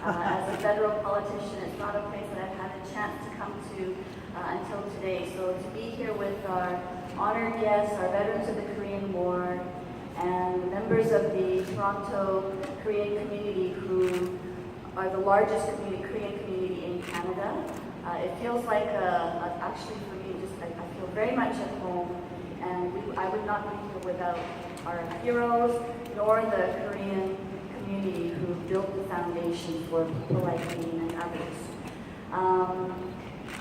As a federal politician, it's not a place that I've had a chance to come to until today. So to be here with our honored guests, our veterans of the Korean War, and members of the Toronto Korean community who are the largest Korean community in Canada. It feels like, actually for me, I feel very much at home, and I would not be here without our heroes, nor the Korean community who built the foundation for people like me and others.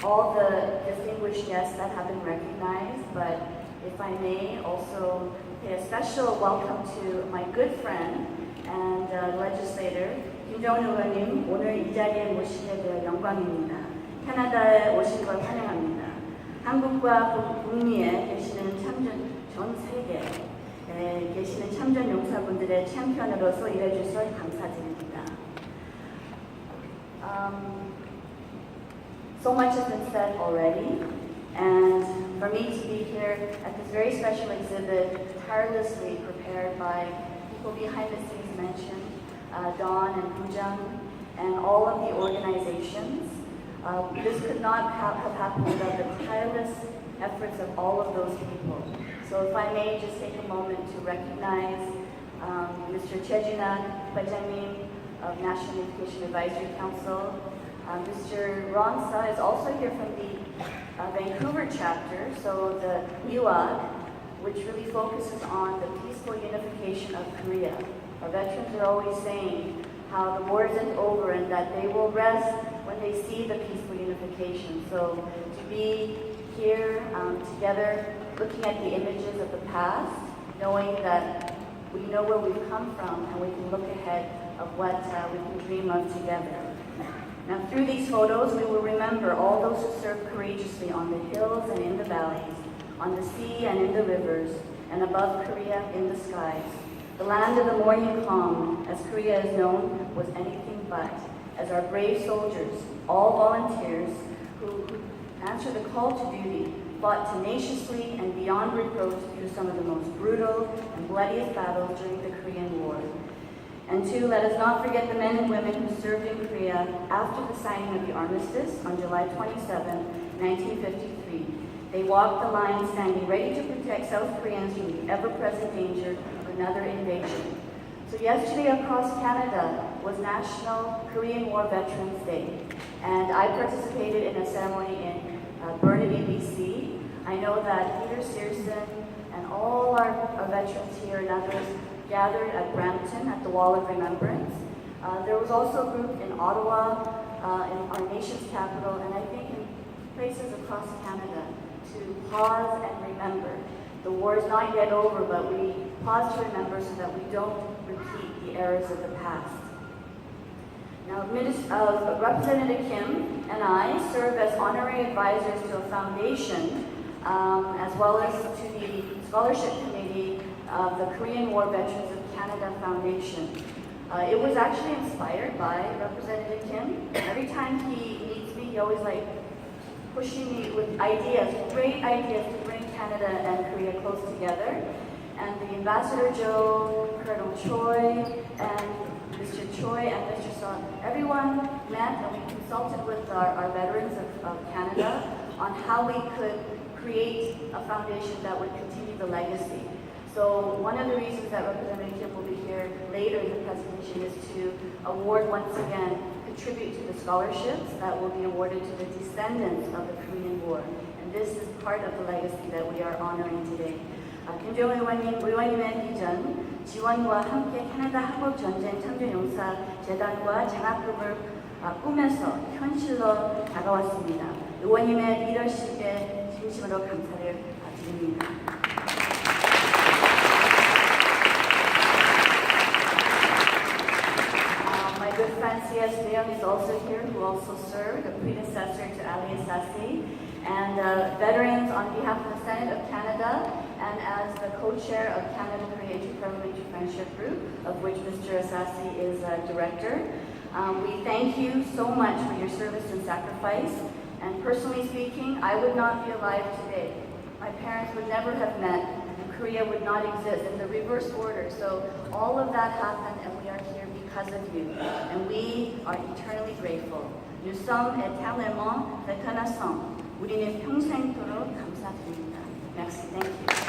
All the distinguished guests that have been recognized, but if I may also pay a special welcome to my good friend and legislator, 김정은 의원님, 오늘 이 자리에 모시게 되어 영광입니다. 캐나다에 오신 걸 환영합니다. 한국과 북미에 계시는 전 세계에 계시는 참전용사분들의 챔피언으로서 일해주셔서 감사드립니다. So much has been said already, and for me to be here at this very special exhibit, tirelessly prepared by people behind the scenes mentioned, Dawn and Bujang, and all of the organizations. This could not have happened without the tireless efforts of all of those people. So if I may just take a moment to recognize Mr. Chejina Kwajangmin of National Education Advisory Council. Mr. Ron Sa is also here from the Vancouver chapter, so the UAG, which really focuses on the peaceful unification of Korea. Our veterans are always saying how the war isn't over and that they will rest when they see the peaceful unification. So to be here together, looking at the images of the past, knowing that we know where we've come from and we can look ahead of what we can dream of together. Now through these photos, we will remember all those who served courageously on the hills and in the valleys, on the sea and in the rivers, and above Korea in the skies. The land of the morning calm, as Korea is known, was anything but, as our brave soldiers, all volunteers, who answered the call to duty, fought tenaciously and beyond reproach through some of the most brutal and bloodiest battles during the Korean War. And two, let us not forget the men and women who served in Korea after the signing of the armistice on July 27, 1953. They walked the line standing ready to protect South Koreans from the ever-present danger of another invasion. So yesterday across Canada was National Korean War Veterans Day, and I participated in a ceremony in Burnaby, BC. I know that Peter Searson and all our veterans here and others gathered at Brampton at the Wall of Remembrance. There was also a group in Ottawa, in our nation's capital, and I think in places across Canada to pause and remember. The war is not yet over, but we pause to remember so that we don't repeat the errors of the past. Now, Representative Kim and I serve as honorary advisors to a foundation, as well as to the scholarship committee of the Korean War Veterans of Canada Foundation. It was actually inspired by Representative Kim. Every time he meets me, he always pushing me with ideas, great ideas to bring Canada and Korea close together. And the Ambassador Joe, Colonel Choi, and Mr. Choi and Mr. Son, everyone met and we consulted with our veterans of Canada on how we could create a foundation that would continue the legacy. So one of the reasons that Representative Kim will be here later in the presentation is to award once again, contribute to the scholarships that will be awarded to the descendants of the Korean War. And this is part of the legacy that we are honoring today. 김정은 의원님의 비전, 지원과 함께 캐나다 한국전쟁 참전용사 재단과 장학금을 꾸며서 현실로 다가왔습니다. 의원님의 리더십에 진심으로 감사를 드립니다. My good friend C.S. Leon is also here, who also served, a predecessor to Ali Assassi, and veterans on behalf of the Senate of Canada, and as the co-chair of Canada-Korea Interparliamentary Friendship Group, of which Mr. Assassi is a director. We thank you so much for your service and sacrifice, and personally speaking, I would not be alive today. My parents would never have met, and Korea would not exist in the reverse order. So all of that happened, and we are here because of you. And we are eternally grateful. Nous sommes éternellement reconnaissants. 우리는 평생토록 감사드립니다. Merci, thank you.